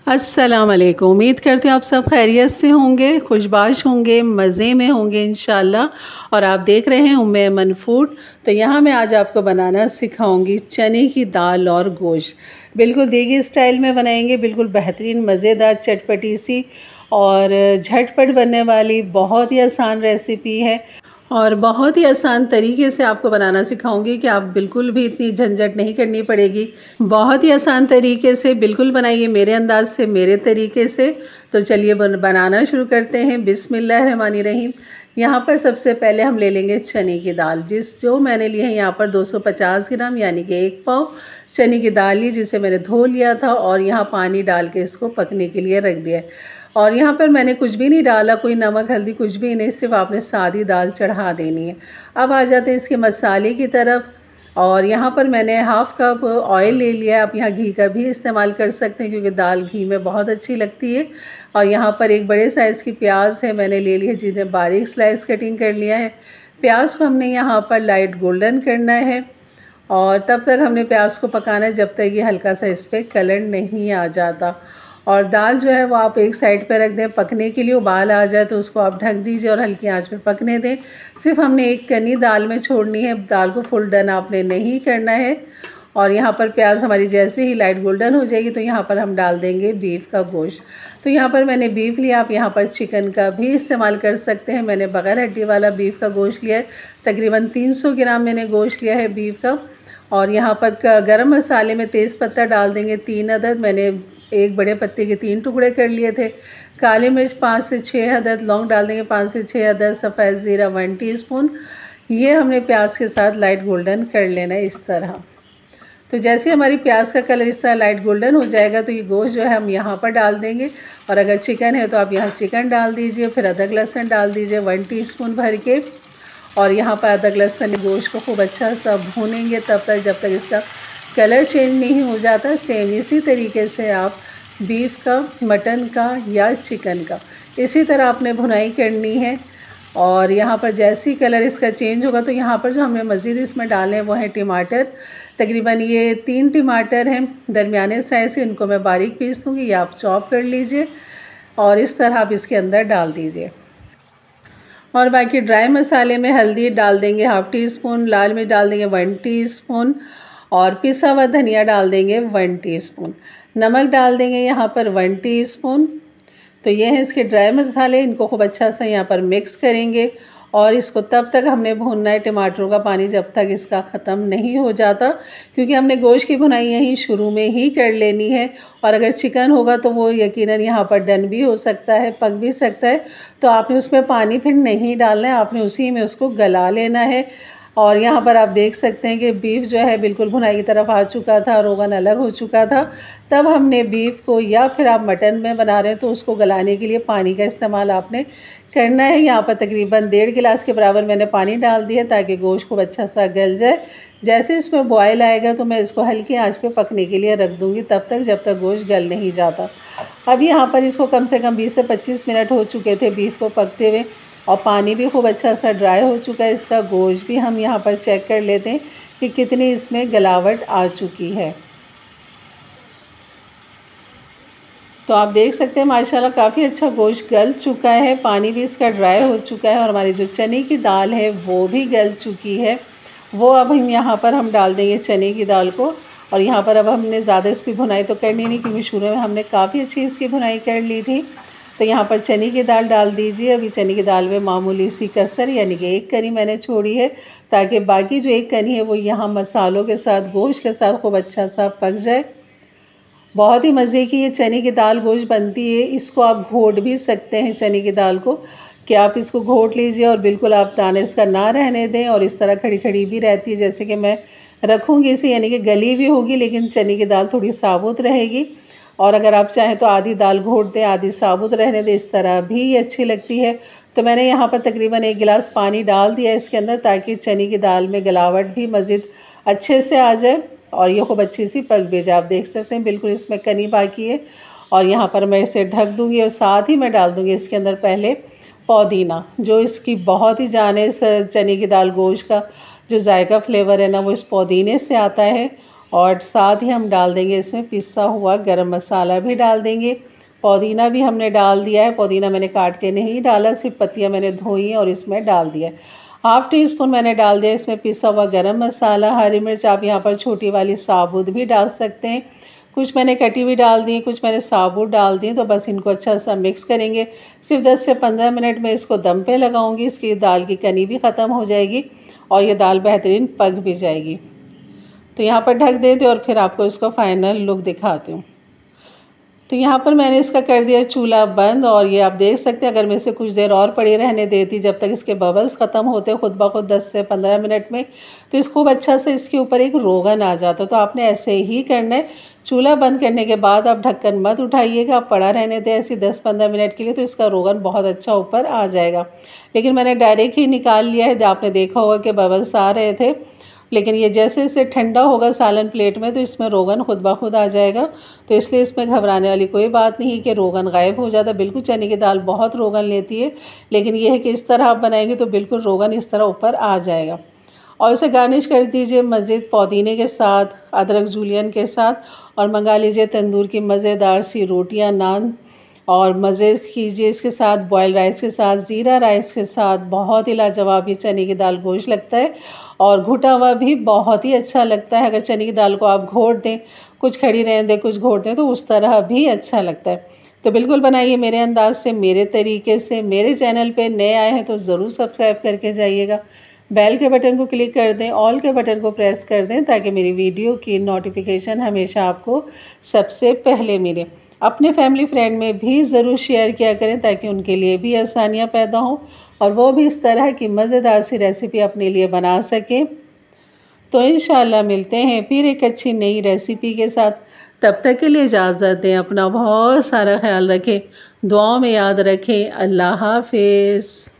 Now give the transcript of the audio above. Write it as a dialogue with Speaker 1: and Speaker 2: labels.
Speaker 1: अस्सलाम वालेकुम। उम्मीद करती हूँ आप सब खैरियत से होंगे, खुशबाश होंगे, मज़े में होंगे इंशाल्लाह। और आप देख रहे हैं उम्मे अमन फूड। तो यहाँ मैं आज आपको बनाना सिखाऊंगी चने की दाल और गोश्त। बिल्कुल देगी स्टाइल में बनाएंगे, बिल्कुल बेहतरीन मज़ेदार चटपटी सी और झटपट बनने वाली बहुत ही आसान रेसिपी है। और बहुत ही आसान तरीके से आपको बनाना सिखाऊंगी कि आप बिल्कुल भी इतनी झंझट नहीं करनी पड़ेगी। बहुत ही आसान तरीके से बिल्कुल बनाइए, मेरे अंदाज से, मेरे तरीके से। तो चलिए बनाना शुरू करते हैं। बिस्मिल्लाहिर्रहमानिर्रहीम। यहाँ पर सबसे पहले हम ले लेंगे चने की दाल, जो मैंने ली है यहाँ पर 250 ग्राम यानी कि 1 पाव चने की दाल ली, जिसे मैंने धो लिया था और यहाँ पानी डाल के इसको पकने के लिए रख दिया है। और यहाँ पर मैंने कुछ भी नहीं डाला, कोई नमक हल्दी कुछ भी नहीं, सिर्फ आपने सादी दाल चढ़ा देनी है। अब आ जाते हैं इसके मसाले की तरफ। और यहाँ पर मैंने हाफ़ कप ऑयल ले लिया है। आप यहाँ घी का भी इस्तेमाल कर सकते हैं क्योंकि दाल घी में बहुत अच्छी लगती है। और यहाँ पर एक बड़े साइज़ की प्याज है, मैंने ले ली है, जिन्हें बारीक स्लाइस कटिंग कर लिया है। प्याज को हमने यहाँ पर लाइट गोल्डन करना है और तब तक हमने प्याज को पकाना है जब तक ये हल्का सा इस पर कलर नहीं आ जाता। और दाल जो है वो आप एक साइड पर रख दें पकने के लिए। उबाल आ जाए तो उसको आप ढक दीजिए और हल्की आंच पे पकने दें। सिर्फ हमने एक कनी दाल में छोड़नी है, दाल को फुल डन आपने नहीं करना है। और यहाँ पर प्याज हमारी जैसे ही लाइट गोल्डन हो जाएगी तो यहाँ पर हम डाल देंगे बीफ का गोश्त। तो यहाँ पर मैंने बीफ लिया, आप यहाँ पर चिकन का भी इस्तेमाल कर सकते हैं। मैंने बगैर हड्डी वाला बीफ का गोश्त लिया है, तकरीबन 300 ग्राम मैंने गोश्त लिया है बीफ का। और यहाँ पर गरम मसाले में तेज़पत्ता डाल देंगे 3 अदद, मैंने एक बड़े पत्ते के 3 टुकड़े कर लिए थे। काली मिर्च 5 से 6 अदद, लौंग डाल देंगे 5 से 6 अदद, सफ़ेद ज़ीरा 1 टीस्पून। ये हमने प्याज के साथ लाइट गोल्डन कर लेना है इस तरह। तो जैसे हमारी प्याज का कलर इस तरह लाइट गोल्डन हो जाएगा तो ये गोश्त जो है हम यहाँ पर डाल देंगे। और अगर चिकन है तो आप यहाँ चिकन डाल दीजिए। फिर अदरक लहसुन डाल दीजिए 1 टीस्पून भर के। और यहाँ पर अदरक लहसुन गोश्त को खूब अच्छा सा भूनेंगे तब तक जब तक इसका कलर चेंज नहीं हो जाता। सेम इसी तरीके से आप बीफ का, मटन का या चिकन का इसी तरह आपने भुनाई करनी है। और यहाँ पर जैसे ही कलर इसका चेंज होगा तो यहाँ पर जो हमने मज़ीद इसमें डाले हैं वो हैं टमाटर। तकरीबन ये 3 टमाटर हैं दरमियाने साइज़ के, इनको मैं बारीक पीस दूँगी या आप चॉप कर लीजिए और इस तरह आप इसके अंदर डाल दीजिए। और बाकी ड्राई मसाले में हल्दी डाल देंगे 1/2 टीस्पून, लाल मिर्च डाल देंगे 1 टीस्पून और पिसा हुआ धनिया डाल देंगे 1 टीस्पून, नमक डाल देंगे यहाँ पर 1 टीस्पून। तो ये हैं इसके ड्राई मसाले, इनको खूब अच्छा सा यहाँ पर मिक्स करेंगे। और इसको तब तक हमने भूनना है, टमाटरों का पानी जब तक इसका ख़त्म नहीं हो जाता, क्योंकि हमने गोश्त की भुनाई यहीं शुरू में ही कर लेनी है। और अगर चिकन होगा तो वो यकीनन यहाँ पर डन भी हो सकता है, पक भी सकता है। तो आपने उसमें पानी फिर नहीं डालना है, आपने उसी में उसको गला लेना है। और यहाँ पर आप देख सकते हैं कि बीफ जो है बिल्कुल भुनाई की तरफ आ चुका था, रोगन अलग हो चुका था। तब हमने बीफ को, या फिर आप मटन में बना रहे हैं तो उसको गलाने के लिए पानी का इस्तेमाल आपने करना है। यहाँ पर तकरीबन 1.5 गिलास के बराबर मैंने पानी डाल दिया ताकि गोश्त को अच्छा सा गल जाए। जैसे इसमें बॉयल आएगा तो मैं इसको हल्की आंच पे पकने के लिए रख दूँगी तब तक जब तक गोश्त गल नहीं जाता। अब यहाँ पर इसको कम से कम 20 से 25 मिनट हो चुके थे बीफ को पकते हुए और पानी भी खूब अच्छा सा ड्राई हो चुका है। इसका गोश्त भी हम यहाँ पर चेक कर लेते हैं कि कितनी इसमें गलावट आ चुकी है। तो आप देख सकते हैं माशाल्लाह काफ़ी अच्छा गोश्त गल चुका है, पानी भी इसका ड्राई हो चुका है और हमारी जो चने की दाल है वो भी गल चुकी है। वो अब हम यहाँ पर हम डाल देंगे चने की दाल को। और यहाँ पर अब हमने ज़्यादा इसकी भुनाई तो करनी नहीं क्योंकि शुरू में हमने काफ़ी अच्छी इसकी भुनाई कर ली थी। तो यहाँ पर चने की दाल डाल दीजिए। अभी चने की दाल में मामूली सी कसर यानी कि 1 कनी मैंने छोड़ी है ताकि बाकी जो 1 कनी है वो यहाँ मसालों के साथ, गोश्त के साथ खूब अच्छा सा पक जाए। बहुत ही मज़े की ये चने की दाल गोश्त बनती है। इसको आप घोट भी सकते हैं चने की दाल को, कि आप इसको घोट लीजिए और बिल्कुल आप दाने इसका ना रहने दें और इस तरह खड़ी खड़ी भी रहती है। जैसे कि मैं रखूँगी इसे, यानी कि गली भी होगी लेकिन चने की दाल थोड़ी साबुत रहेगी। और अगर आप चाहें तो आधी दाल घोट दें, आधी साबुत रहने दें, इस तरह भी ये अच्छी लगती है। तो मैंने यहाँ पर तकरीबन 1 गिलास पानी डाल दिया इसके अंदर ताकि चने की दाल में गलावट भी मज़ीद अच्छे से आ जाए और ये खूब अच्छी सी पक भी जाए। आप देख सकते हैं बिल्कुल इसमें कनी बाकी है। और यहाँ पर मैं इसे ढक दूँगी और साथ ही मैं डाल दूँगी इसके अंदर पहले पुदीना, जो इसकी बहुत ही जाने से चने की दाल गोश्त का जो जायका फ्लेवर है ना वो इस पुदीने से आता है। और साथ ही हम डाल देंगे इसमें पिसा हुआ गरम मसाला भी डाल देंगे। पुदीना भी हमने डाल दिया है। पुदीना मैंने काट के नहीं डाला, सिर्फ पत्तियाँ मैंने धोई हैं और इसमें डाल दिया है। हाफ़ टी स्पून मैंने डाल दिया इसमें पिसा हुआ गरम मसाला। हरी मिर्च आप यहाँ पर छोटी वाली साबुत भी डाल सकते हैं, कुछ मैंने कटी हुई डाल दी, कुछ मैंने साबुत डाल दी। तो बस इनको अच्छा सा मिक्स करेंगे। सिर्फ 10 से 15 मिनट में इसको दम पे लगाऊंगी। इसकी दाल की कनी भी ख़त्म हो जाएगी और ये दाल बेहतरीन पक भी जाएगी। तो यहाँ पर ढक देते और फिर आपको इसको फाइनल लुक दिखाती हूँ। तो यहाँ पर मैंने इसका कर दिया चूल्हा बंद और ये आप देख सकते हैं, अगर मैं इसे कुछ देर और पड़ी रहने देती जब तक इसके बबल्स ख़त्म होते खुद ब खुद 10 से 15 मिनट में, तो इस खूब अच्छा से इसके ऊपर एक रोगन आ जाता। तो आपने ऐसे ही करना है। चूल्हा बंद करने के बाद आप ढक्कन मत उठाइएगा, आप पड़ा रहने दें ऐसे 10-15 मिनट के लिए, तो इसका रोगन बहुत अच्छा ऊपर आ जाएगा। लेकिन मैंने डायरेक्ट ही निकाल लिया है। आपने देखा होगा कि बबल्स आ रहे थे, लेकिन ये जैसे जैसे ठंडा होगा सालन प्लेट में तो इसमें रोगन खुद ब खुद आ जाएगा। तो इसलिए इसमें घबराने वाली कोई बात नहीं कि रोगन गायब हो जाता। बिल्कुल चने की दाल बहुत रोगन लेती है, लेकिन ये है कि इस तरह आप बनाएंगे तो बिल्कुल रोगन इस तरह ऊपर आ जाएगा। और इसे गार्निश कर दीजिए मज़ीद पुदीने के साथ, अदरक जूलियन के साथ, और मंगा लीजिए तंदूर की मज़ेदार सी रोटियाँ, नान, और मज़े कीजिए इसके साथ बॉयल राइस के साथ, ज़ीरा राइस के साथ। बहुत ही लाजवाब ये चने की दाल गोश्त लगता है और घुटा हुआ भी बहुत ही अच्छा लगता है। अगर चने की दाल को आप घोट दें, कुछ खड़ी रहने दें, कुछ घोट दें, तो उस तरह भी अच्छा लगता है। तो बिल्कुल बनाइए मेरे अंदाज से, मेरे तरीके से। मेरे चैनल पे नए आए हैं तो ज़रूर सब्सक्राइब करके जाइएगा। बेल के बटन को क्लिक कर दें, ऑल के बटन को प्रेस कर दें, ताकि मेरी वीडियो की नोटिफिकेशन हमेशा आपको सबसे पहले मिले। अपने फैमिली फ्रेंड में भी ज़रूर शेयर किया करें, ताकि उनके लिए भी आसानियाँ पैदा हों और वो भी इस तरह की मज़ेदार सी रेसिपी अपने लिए बना सकें। तो इंशाल्लाह मिलते हैं फिर एक अच्छी नई रेसिपी के साथ। तब तक के लिए इजाज़त दें। अपना बहुत सारा ख्याल रखें, दुआओं में याद रखें। अल्लाह हाफ़िज़।